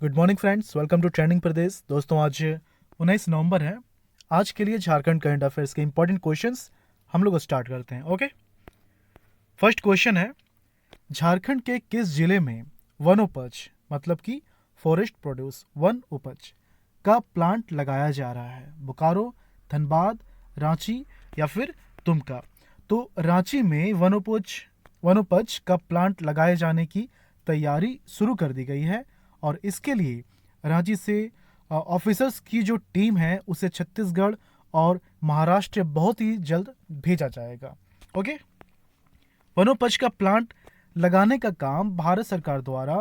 Good morning friends, welcome to trending Pradesh. दोस्तों, आज 19 नवंबर है। आज के लिए झारखंड करंट अफेयर्स के इंपॉर्टेंट क्वेश्चंस हम लोग स्टार्ट करते हैं। ओके, फर्स्ट क्वेश्चन है, झारखंड के किस जिले में वनोपज मतलब कि फॉरेस्ट प्रोड्यूस वन उपज का प्लांट लगाया जा रहा है? बोकारो, धनबाद, रांची या फिर दुमका? तो रांची में वनोपज का प्लांट लगाए जाने की तैयारी शुरू कर दी गई है और इसके लिए रांची से ऑफिसर्स की जो टीम है उसे छत्तीसगढ़ और महाराष्ट्र बहुत ही जल्द भेजा जाएगा। ओके, वनोपज का प्लांट लगाने का काम भारत सरकार द्वारा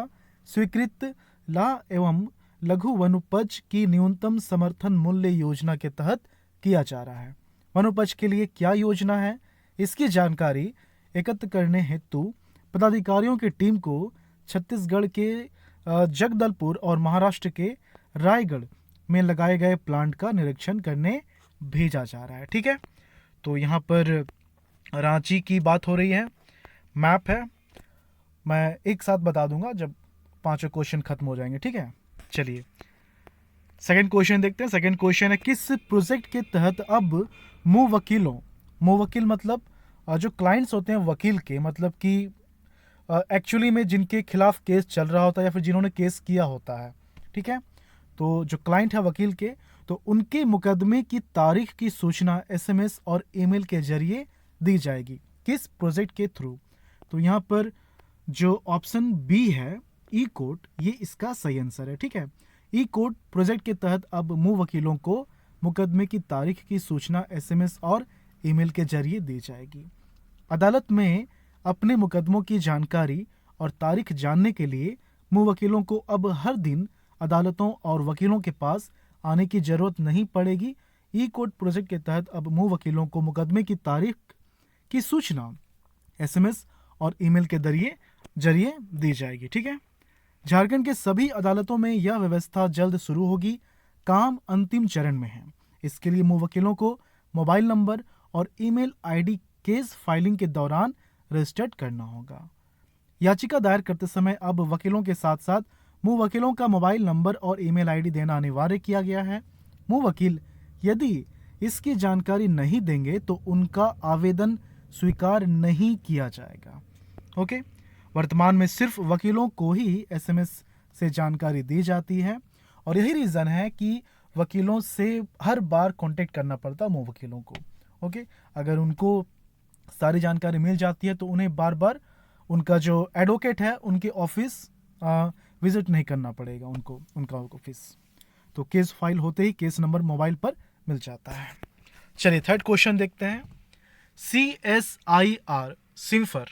स्वीकृत ला एवं लघु वनोपज की न्यूनतम समर्थन मूल्य योजना के तहत किया जा रहा है। वनोपज के लिए क्या योजना है, इसकी जानकारी एकत्र करने हेतु पदाधिकारियों की टीम को छत्तीसगढ़ के जगदलपुर और महाराष्ट्र के रायगढ़ में लगाए गए प्लांट का निरीक्षण करने भेजा जा रहा है। ठीक है, तो यहाँ पर रांची की बात हो रही है, मैप है, मैं एक साथ बता दूंगा जब पांचों क्वेश्चन खत्म हो जाएंगे। ठीक है, चलिए सेकंड क्वेश्चन देखते हैं। सेकंड क्वेश्चन है, किस प्रोजेक्ट के तहत अब मुवक्किल मतलब जो क्लाइंट्स होते हैं वकील के, मतलब कि एक्चुअली में जिनके खिलाफ केस चल रहा होता है या फिर जिन्होंने केस किया होता है, ठीक है, तो जो क्लाइंट है वकील के, तो उनके मुकदमे की तारीख की सूचना एसएमएस और ईमेल के जरिए दी जाएगी। किस प्रोजेक्ट के थ्रू? तो यहाँ पर जो ऑप्शन बी है ई कोर्ट, ये इसका सही आंसर है। ठीक है, ई कोर्ट प्रोजेक्ट के तहत अब वकीलों को मुकदमे की तारीख की सूचना एसएमएस और ईमेल के जरिए दी जाएगी। अदालत में अपने मुकदमों की जानकारी और तारीख जानने के लिए वकीलों को अब हर दिन अदालतों और वकीलों के पास आने की जरूरत नहीं पड़ेगी। ई कोर्ट प्रोजेक्ट के तहत अब वकीलों को मुकदमे की तारीख की सूचना एसएमएस और ईमेल के जरिए दी जाएगी। ठीक है, झारखंड के सभी अदालतों में यह व्यवस्था जल्द शुरू होगी, काम अंतिम चरण में है। इसके लिए वकीलों को मोबाइल नंबर और ईमेल आईडी केस फाइलिंग के दौरान रजिस्टर्ड करना होगा। याचिका दायर करते समय अब वकीलों के साथ साथ वकीलों का मोबाइल नंबर और ईमेल आईडी देना अनिवार्य किया गया है। वकील यदि इसकी जानकारी नहीं देंगे तो उनका आवेदन स्वीकार नहीं किया जाएगा। ओके, वर्तमान में सिर्फ वकीलों को ही एसएमएस से जानकारी दी जाती है और यही रीज़न है कि वकीलों से हर बार कांटेक्ट करना पड़ता है वकीलों को। ओके, अगर उनको सारी जानकारी मिल जाती है तो उन्हें बार बार उनका जो एडवोकेट है उनके ऑफिस विजिट नहीं करना पड़ेगा उनका ऑफिस। तो केस फाइल होते ही केस नंबर मोबाइल पर मिल जाता है। चलिए थर्ड क्वेश्चन देखते हैं। CSIR सिम्फर,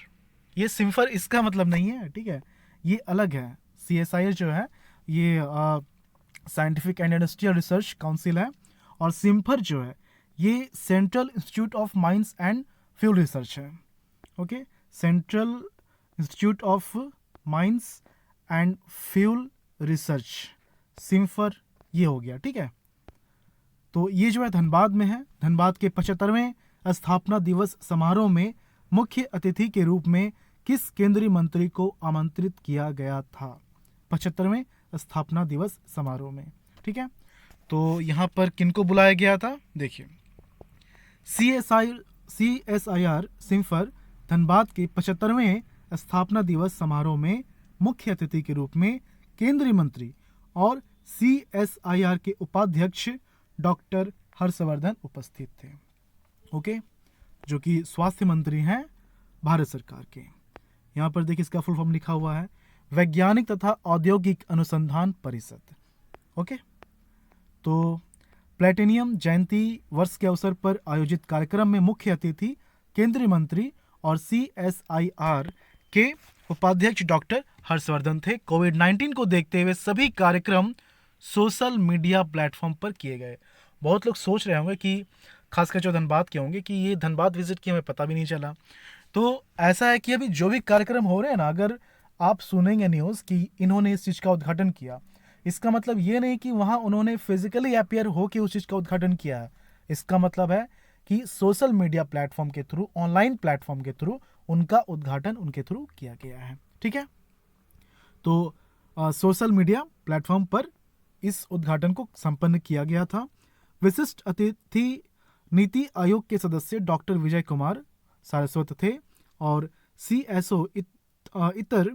ये सिम्फर इसका मतलब नहीं है, ठीक है, ये अलग है। CSIR जो है ये scientific and industrial research council है और सिम्फर जो है ये central institute of mines and fuel research है। Okay, central institute of mines and fuel research, CIMFR ये हो गया। ठीक है, तो ये जो है धनबाद में है। धनबाद के 75वें स्थापना दिवस समारोह में मुख्य अतिथि के रूप में किस केंद्रीय मंत्री को आमंत्रित किया गया था? 75वें स्थापना दिवस समारोह में। ठीक है, तो यहाँ पर किनको बुलाया गया था? देखिए, CSIR सिम्फर धनबाद के 75वें स्थापना दिवस समारोह में मुख्य अतिथि के रूप में केंद्रीय मंत्री और CSIR के उपाध्यक्ष डॉक्टर हर्षवर्धन उपस्थित थे। ओके, जो कि स्वास्थ्य मंत्री हैं भारत सरकार के। यहाँ पर देखिए इसका फुल फॉर्म लिखा हुआ है, वैज्ञानिक तथा औद्योगिक अनुसंधान परिषद। ओके, तो प्लेटिनियम जयंती वर्ष के अवसर पर आयोजित कार्यक्रम में मुख्य अतिथि केंद्रीय मंत्री और CSIR के उपाध्यक्ष डॉक्टर हर्षवर्धन थे। कोविड-19 को देखते हुए सभी कार्यक्रम सोशल मीडिया प्लेटफॉर्म पर किए गए। बहुत लोग सोच रहे होंगे कि खासकर जो धनबाद के होंगे कि ये धनबाद विजिट किया, हमें पता भी नहीं चला। तो ऐसा है कि अभी जो भी कार्यक्रम हो रहे हैं ना, अगर आप सुनेंगे न्यूज़ कि इन्होंने इस चीज़ का उद्घाटन किया, इसका मतलब ये नहीं कि वहाँ उन्होंने फिजिकली अपीयर होकर उस चीज़ का उद्घाटन किया है। इसका मतलब है कि सोशल मीडिया प्लेटफॉर्म के थ्रू, ऑनलाइन प्लेटफॉर्म के थ्रू उनका उद्घाटन उनके थ्रू किया गया है। ठीक है, तो सोशल मीडिया प्लेटफॉर्म पर इस उद्घाटन को संपन्न किया गया था। विशिष्ट अतिथि नीति आयोग के सदस्य डॉक्टर विजय कुमार सारस्वत थे और CSO इतर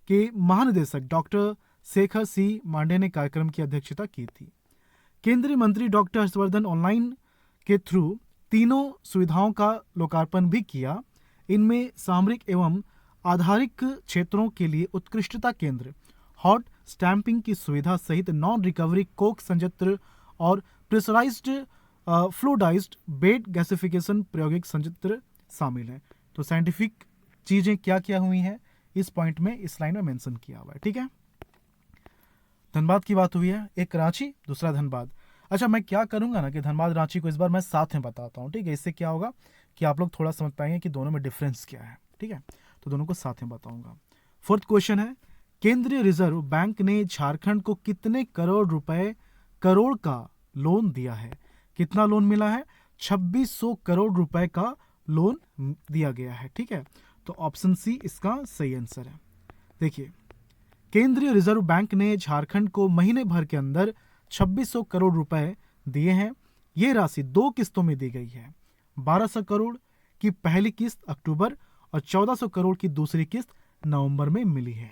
के महानिदेशक डॉक्टर शेखर सी मांडे ने कार्यक्रम की अध्यक्षता की थी। केंद्रीय मंत्री डॉक्टर हर्षवर्धन ऑनलाइन के थ्रू तीनों सुविधाओं का लोकार्पण भी किया। इनमें सामरिक एवं आधारिक क्षेत्रों के लिए उत्कृष्टता केंद्र, हॉट स्टैंपिंग की सुविधा सहित नॉन रिकवरी कोक संयंत्र और प्रेशराइज्ड फ्लूइडाइज्ड बेड गैसिफिकेशन प्रायोगिक संयंत्र शामिल है। तो साइंटिफिक चीजें क्या क्या हुई हैं इस पॉइंट में, इस लाइन में मेंशन किया हुआ है। ठीक है, धनबाद की बात हुई है, एक रांची दूसरा धनबाद। अच्छा, मैं क्या करूंगा ना कि धनबाद रांची को इस बार मैं साथ में बताता हूँ। ठीक है, इससे क्या होगा कि आप लोग थोड़ा समझ पाएंगे कि दोनों में डिफरेंस क्या है। ठीक है, तो दोनों को साथ में बताऊंगा। फोर्थ क्वेश्चन है, केंद्रीय रिजर्व बैंक ने झारखंड को कितने करोड़ का लोन दिया है? कितना लोन मिला है? 2600 करोड़ रुपए का लोन दिया गया है। ठीक है, तो ऑप्शन सी इसका सही आंसर है। देखिए, केंद्रीय रिजर्व बैंक ने झारखंड को महीने भर के अंदर 2600 करोड़ रुपए दिए हैं। ये राशि 2 किस्तों में दी गई है। 1200 करोड़ की पहली किस्त अक्टूबर और 1400 करोड़ की दूसरी किस्त नवंबर में मिली है।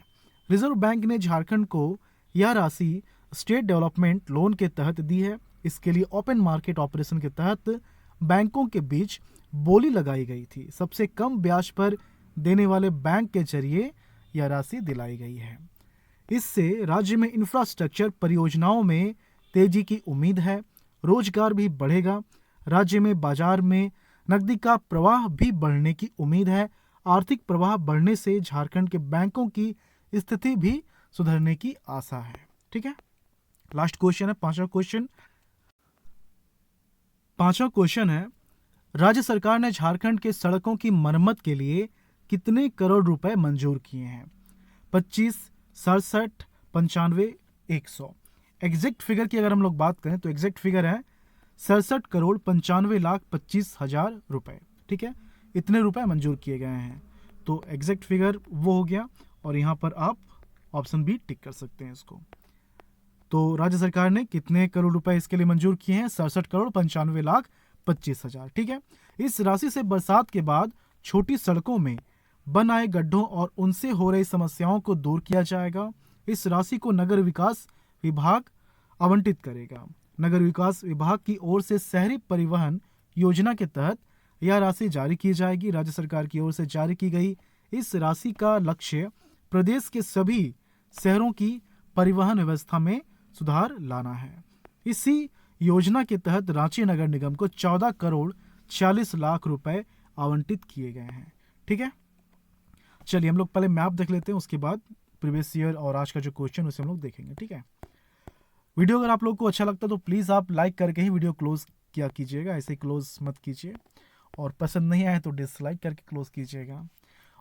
रिजर्व बैंक ने झारखंड को यह राशि स्टेट डेवलपमेंट लोन के तहत दी है। इसके लिए ओपन मार्केट ऑपरेशन के तहत बैंकों के बीच बोली लगाई गई थी। सबसे कम ब्याज पर देने वाले बैंक के जरिए यह राशि दिलाई गई है। इससे राज्य में इंफ्रास्ट्रक्चर परियोजनाओं में तेजी की उम्मीद है, रोजगार भी बढ़ेगा। राज्य में बाजार में नकदी का प्रवाह भी बढ़ने की उम्मीद है। आर्थिक प्रवाह बढ़ने से झारखंड के बैंकों की स्थिति भी सुधरने की आशा है। ठीक है, लास्ट क्वेश्चन है, पांचवा क्वेश्चन है, राज्य सरकार ने झारखंड के सड़कों की मरम्मत के लिए कितने करोड़ रुपए मंजूर किए हैं? 25, 67, 95, 100। एग्जैक्ट फिगर की अगर हम लोग बात करें तो एग्जैक्ट फिगर है 67 करोड़ 95,25,000 रुपए। ठीक है, इतने रुपए मंजूर किए गए हैं। तो एग्जैक्ट फिगर वो हो गया और यहाँ पर आप ऑप्शन बी टिक कर सकते हैं इसको। तो राज्य सरकार ने कितने करोड़ रुपए इसके लिए मंजूर किए हैं? 67 करोड़ 95,25,000। ठीक है, इस राशि से बरसात के बाद छोटी सड़कों में बन आए गड्ढों और उनसे हो रही समस्याओं को दूर किया जाएगा। इस राशि को नगर विकास विभाग आवंटित करेगा। नगर विकास विभाग की ओर से शहरी परिवहन योजना के तहत यह राशि जारी की जाएगी। राज्य सरकार की ओर से जारी की गई इस राशि का लक्ष्य प्रदेश के सभी शहरों की परिवहन व्यवस्था में सुधार लाना है। इसी योजना के तहत रांची नगर निगम को 14 करोड़ 40 लाख रुपए आवंटित किए गए हैं। ठीक है, चलिए हम लोग पहले मैप देख लेते हैं, उसके बाद प्रीवियस ईयर और आज का जो क्वेश्चन उसे हम लोग देखेंगे। ठीक है, वीडियो अगर आप लोग को अच्छा लगता है तो प्लीज़ आप लाइक करके ही वीडियो क्लोज किया कीजिएगा, ऐसे क्लोज मत कीजिए, और पसंद नहीं आए तो डिसलाइक करके क्लोज कीजिएगा।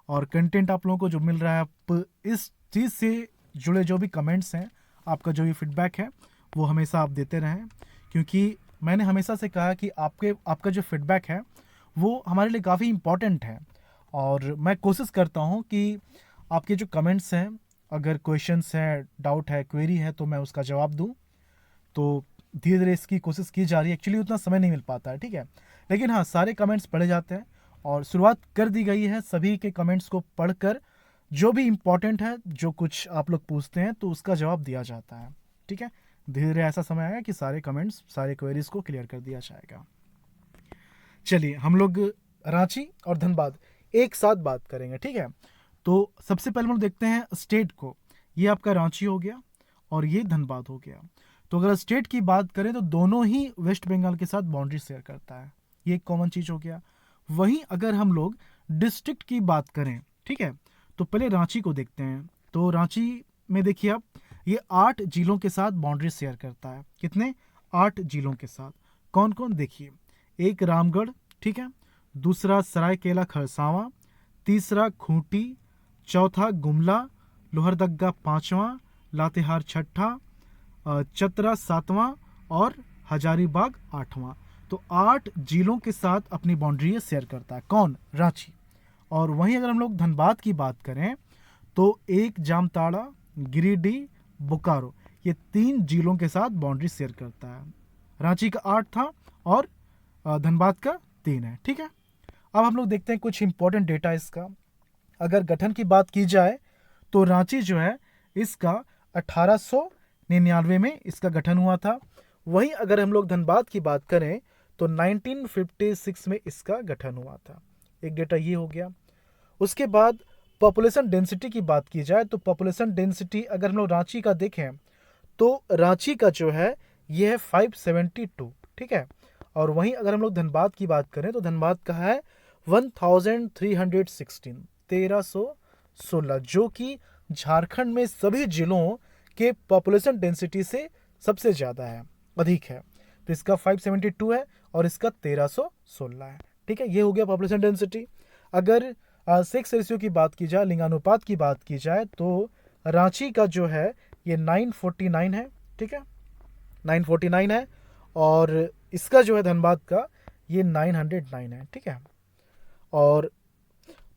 और कंटेंट आप लोगों को जो मिल रहा है, आप इस चीज़ से जुड़े जो भी कमेंट्स हैं, आपका जो भी फीडबैक है वो हमेशा आप देते रहें, क्योंकि मैंने हमेशा से कहा कि आपका जो फीडबैक है वो हमारे लिए काफ़ी इम्पॉर्टेंट है। और मैं कोशिश करता हूँ कि आपके जो कमेंट्स हैं, अगर क्वेश्चंस हैं, डाउट है, क्वेरी है, तो मैं उसका जवाब दूँ। तो धीरे धीरे इसकी कोशिश की जा रही है। एक्चुअली उतना समय नहीं मिल पाता है, ठीक है, लेकिन हाँ, सारे कमेंट्स पढ़े जाते हैं और शुरुआत कर दी गई है। सभी के कमेंट्स को पढ़कर जो भी इम्पोर्टेंट है, जो कुछ आप लोग पूछते हैं, तो उसका जवाब दिया जाता है। ठीक है, धीरे धीरे ऐसा समय आएगा कि सारे कमेंट्स, सारे क्वेरीज को क्लियर कर दिया जाएगा। चलिए हम लोग रांची और धनबाद एक साथ बात करेंगे। ठीक है, तो सबसे पहले हम देखते हैं स्टेट को। ये आपका रांची हो गया और ये धनबाद हो गया। तो अगर स्टेट की बात करें तो दोनों ही वेस्ट बंगाल के साथ बाउंड्री शेयर करता है, ये एक कॉमन चीज हो गया। वहीं अगर हम लोग डिस्ट्रिक्ट की बात करें, ठीक है, तो पहले रांची को देखते हैं। तो रांची में देखिए आप, ये 8 जिलों के साथ बाउंड्री शेयर करता है। कितने? 8 जिलों के साथ। कौन कौन? देखिए, एक रामगढ़, ठीक है, दूसरा सरायकेला खरसावां, तीसरा खूंटी, चौथा गुमला, लोहरदग्गा पांचवा, लातेहार छठा, चतरा सातवां और हजारीबाग आठवां। तो 8 जिलों के साथ अपनी बाउंड्री शेयर करता है। कौन? रांची। और वहीं अगर हम लोग धनबाद की बात करें तो एक जामताड़ा, गिरिडीह, बोकारो, ये 3 जिलों के साथ बाउंड्री शेयर करता है। रांची का 8 था और धनबाद का 3 है। ठीक है, अब हम लोग देखते हैं कुछ इंपॉर्टेंट डेटा इसका। अगर गठन की बात की जाए तो रांची जो है इसका 1899 में इसका गठन हुआ था। वहीं अगर हम लोग धनबाद की बात करें तो 1956 में इसका गठन हुआ था। एक डेटा ये हो गया। उसके बाद पॉपुलेशन डेंसिटी की बात की जाए तो पॉपुलेशन डेंसिटी अगर हम लोग रांची का देखें तो रांची का जो है ये है 572। ठीक है, और वहीं अगर हम लोग धनबाद की बात करें तो धनबाद का है 1316 1316, जो कि झारखंड में सभी जिलों के पॉपुलेशन डेंसिटी से सबसे ज़्यादा है, अधिक है। तो इसका 572 है और इसका 1316 है। ठीक है, ये हो गया पॉपुलेशन डेंसिटी। अगर सेक्स रेशियो की बात की जाए, लिंगानुपात की बात की जाए तो रांची का जो है ये 949 है। ठीक है, 949 है और इसका जो है धनबाद का ये 909 है। ठीक है, और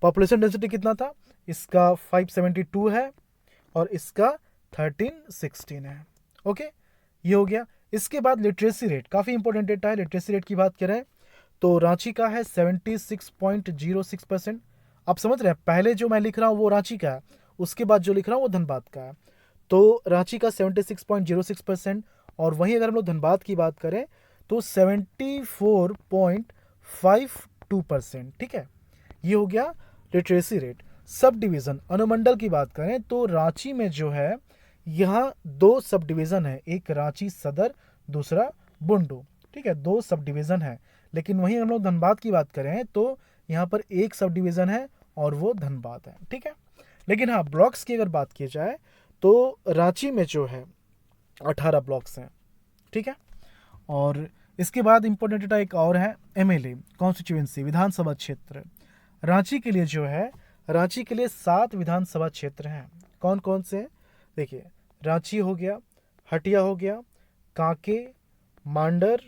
पॉपुलेशन डेंसिटी कितना था, इसका 572 है और इसका 1316 है। ओके, ये हो गया। इसके बाद लिटरेसी रेट, काफ़ी इंपॉर्टेंट डेटा है। लिटरेसी रेट की बात करें तो रांची का है 76.06%। आप समझ रहे हैं, पहले जो मैं लिख रहा हूँ वो रांची का है, उसके बाद जो लिख रहा हूँ वो धनबाद का है। तो रांची का 76.06% और वहीं अगर हम लोग धनबाद की बात करें तो 74.52%। ठीक है, ये हो गया लिटरेसी रेट। सब डिवीज़न अनुमंडल की बात करें तो रांची में जो है यहाँ 2 सब डिवीज़न है, एक रांची सदर, दूसरा बुंडू। ठीक है, 2 सब डिवीज़न है। लेकिन वहीं हम लोग धनबाद की बात करें तो यहाँ पर एक सब डिवीज़न है और वो धनबाद है। ठीक है, लेकिन हाँ, ब्लॉक्स की अगर बात की जाए तो रांची में जो है 18 ब्लॉक्स हैं। ठीक है, और इसके बाद इंपॉर्टेंट डेटा एक और है, एमएलए कॉन्स्टिट्यूएंसी, विधानसभा क्षेत्र। रांची के लिए जो है, रांची के लिए 7 विधानसभा क्षेत्र हैं। कौन कौन से? देखिए, रांची हो गया, हटिया हो गया, कांके, मांडर,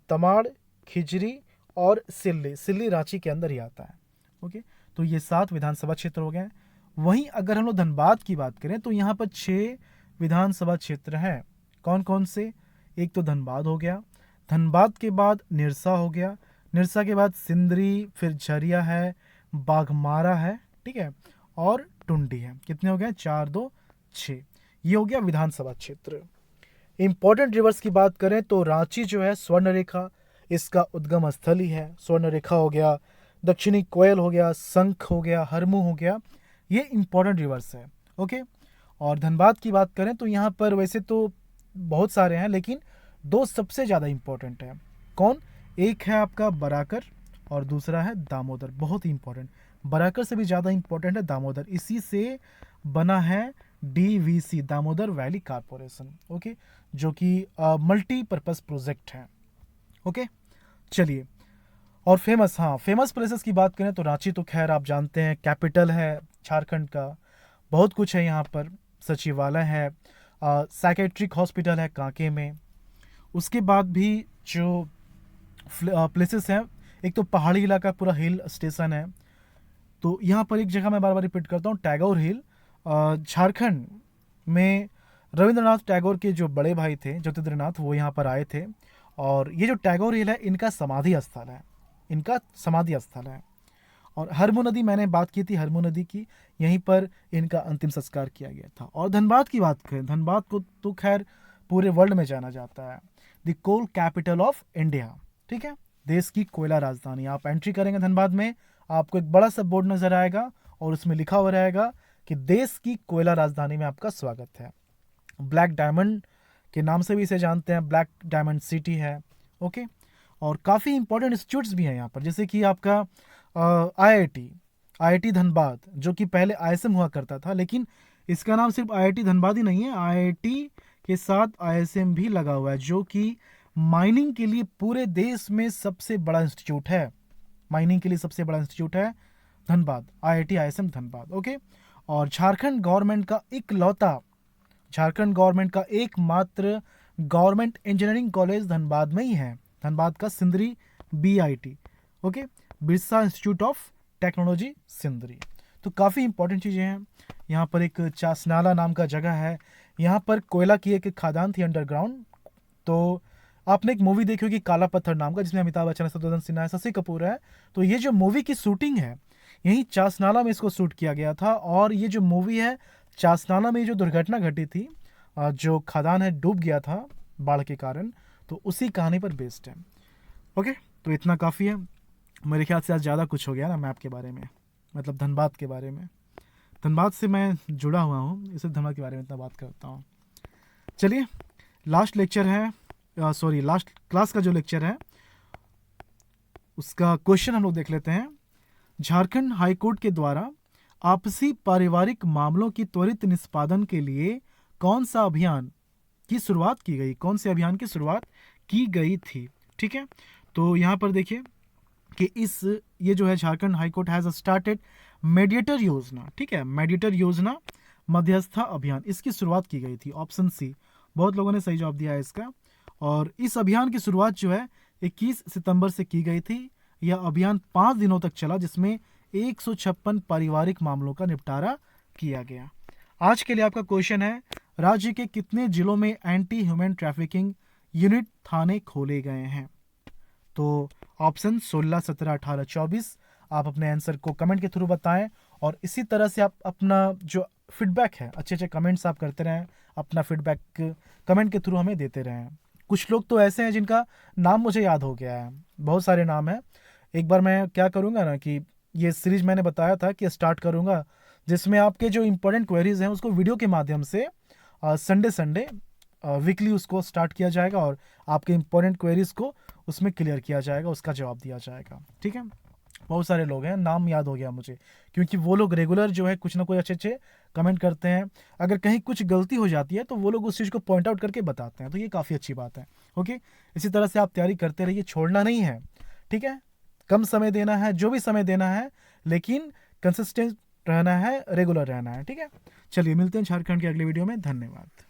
तमाड़, खिजरी और सिल्ली। सिल्ली रांची के अंदर ही आता है। ओके, तो ये 7 विधानसभा क्षेत्र हो गए। वहीं अगर हम लोग धनबाद की बात करें तो यहाँ पर 6 विधानसभा क्षेत्र हैं। कौन कौन से? एक तो धनबाद हो गया, धनबाद के बाद निरसा हो गया, निरसा के बाद सिंदरी, फिर झरिया है, बाघमारा है। ठीक है, और टुंडी है। कितने हो गए? 4, 2, 6। ये हो गया विधानसभा क्षेत्र। इंपॉर्टेंट रिवर्स की बात करें तो रांची जो है स्वर्णरेखा, इसका उद्गम स्थल ही है। स्वर्णरेखा हो गया, दक्षिणी कोयल हो गया, शंख हो गया, हरमू हो गया, ये इंपॉर्टेंट रिवर्स है। ओके, और धनबाद की बात करें तो यहाँ पर वैसे तो बहुत सारे हैं लेकिन 2 सबसे ज़्यादा इंपॉर्टेंट है। कौन? एक है आपका बराकर और दूसरा है दामोदर। बहुत ही इंपॉर्टेंट, बराकर से भी ज़्यादा इंपॉर्टेंट है दामोदर। इसी से बना है DVC, Damodar valley corporation. Okay, जो कि मल्टीपर्पज़ प्रोजेक्ट है। ओके, चलिए, और फेमस, हाँ, फेमस प्लेसेस की बात करें तो रांची तो खैर आप जानते हैं कैपिटल है झारखंड का, बहुत कुछ है यहाँ पर। सचिवालय है, साइकेट्रिक हॉस्पिटल है कांके में। उसके बाद भी जो प्लेसेस हैं, एक तो पहाड़ी इलाका, पूरा हिल स्टेशन है। तो यहाँ पर एक जगह मैं बार बार रिपीट करता हूँ, टैगोर हिल। झारखंड में रविंद्रनाथ टैगोर के जो बड़े भाई थे ज्योतिर्नाथ, वो यहाँ पर आए थे। और ये जो टैगोर हिल है इनका समाधि स्थल है, इनका समाधि स्थल है। और हरमू नदी, मैंने बात की थी हरमू नदी की, यहीं पर इनका अंतिम संस्कार किया गया था। और धनबाद की बात करें, धनबाद को तो खैर पूरे वर्ल्ड में जाना जाता है, the coal capital of India. ठीक है, देश की कोयला राजधानी। आप एंट्री करेंगे धनबाद में, आपको एक बड़ा सा बोर्ड नजर आएगा और उसमें लिखा हुआ रहेगा कि देश की कोयला राजधानी में आपका स्वागत है। ब्लैक डायमंड के नाम से भी इसे जानते हैं, ब्लैक डायमंड सिटी है। ओके, और काफ़ी इंपॉर्टेंट इंस्टीट्यूट्स भी हैं यहाँ पर, जैसे कि आपका IIT धनबाद, जो कि पहले ISM हुआ करता था, लेकिन इसका नाम सिर्फ IIT धनबाद ही नहीं है, IIT के साथ ISM भी लगा हुआ है, जो कि माइनिंग के लिए पूरे देश में सबसे बड़ा इंस्टीट्यूट है। माइनिंग के लिए सबसे बड़ा इंस्टीट्यूट है Dhanbad, IIT ISM Dhanbad. Okay, और झारखंड गवर्नमेंट का इकलौता, झारखंड गवर्नमेंट का एकमात्र गवर्नमेंट इंजीनियरिंग कॉलेज धनबाद में ही है, धनबाद का Sindri BIT। Okay, Birsa institute of technology Sindri. तो काफ़ी इंपॉर्टेंट चीज़ें हैं। यहाँ पर एक चासनाला नाम का जगह है, यहाँ पर कोयला की एक खदान थी अंडरग्राउंड। तो आपने एक मूवी देखी होगी काला पत्थर नाम का, जिसमें अमिताभ बच्चन है, शत्रुघ्न सिन्हा है, शशि कपूर है। तो ये जो मूवी की शूटिंग है यहीं चासनाला में इसको शूट किया गया था। और ये जो मूवी है चासनाला में जो दुर्घटना घटी थी, जो खदान है डूब गया था बाढ़ के कारण, तो उसी कहानी पर बेस्ड है। ओके, तो इतना काफ़ी है। मेरे ख्याल से आज ज़्यादा कुछ हो गया ना मैप के बारे में, मतलब धनबाद के बारे में। धनबाद से मैं जुड़ा हुआ हूँ, इसलिए धनबाद के बारे में इतना बात करता हूँ। चलिए, लास्ट लेक्चर है, लास्ट क्लास का जो लेक्चर है उसका क्वेश्चन हम लोग देख लेते हैं। झारखंड हाईकोर्ट के द्वारा आपसी पारिवारिक मामलों की त्वरित निष्पादन के लिए कौन सा अभियान की शुरुआत की गई, कौन से अभियान की शुरुआत की गई थी? ठीक है, तो यहाँ पर देखिए कि ये जो है Jharkhand high court has started mediator योजना। ठीक है, मेडिएटर योजना, मध्यस्थता अभियान, इसकी शुरुआत की गई थी। ऑप्शन सी, बहुत लोगों ने सही जवाब दिया है इसका। और इस अभियान की शुरुआत जो है 21 सितंबर से की गई थी। यह अभियान 5 दिनों तक चला, जिसमें 156 पारिवारिक मामलों का निपटारा किया गया। आज के लिए आपका क्वेश्चन है, राज्य के कितने जिलों में एंटी ह्यूमन ट्रैफिकिंग यूनिट थाने खोले गए हैं? तो ऑप्शन 16, 17, 18, 24। आप अपने आंसर को कमेंट के थ्रू बताएं। और इसी तरह से आप अपना जो फीडबैक है, अच्छे अच्छे कमेंट्स आप करते रहें, अपना फीडबैक कमेंट के थ्रू हमें देते रहें। कुछ लोग तो ऐसे हैं जिनका नाम मुझे याद हो गया है, बहुत सारे नाम हैं। एक बार मैं क्या करूँगा ना कि ये सीरीज मैंने बताया था कि स्टार्ट करूँगा, जिसमें आपके जो इंपॉर्टेंट क्वेरीज हैं उसको वीडियो के माध्यम से संडे वीकली उसको स्टार्ट किया जाएगा और आपके इंपॉर्टेंट क्वेरीज को उसमें क्लियर किया जाएगा, उसका जवाब दिया जाएगा। ठीक है, बहुत सारे लोग हैं, नाम याद हो गया मुझे, क्योंकि वो लोग रेगुलर जो है कुछ ना कुछ अच्छे अच्छे कमेंट करते हैं। अगर कहीं कुछ गलती हो जाती है तो वो लोग उस चीज़ को पॉइंट आउट करके बताते हैं, तो ये काफ़ी अच्छी बात है। ओके, इसी तरह से आप तैयारी करते रहिए, छोड़ना नहीं है। ठीक है, कम समय देना है, जो भी समय देना है, लेकिन कंसिस्टेंट रहना है, रेगुलर रहना है। ठीक है, चलिए मिलते हैं झारखंड के अगले वीडियो में। धन्यवाद।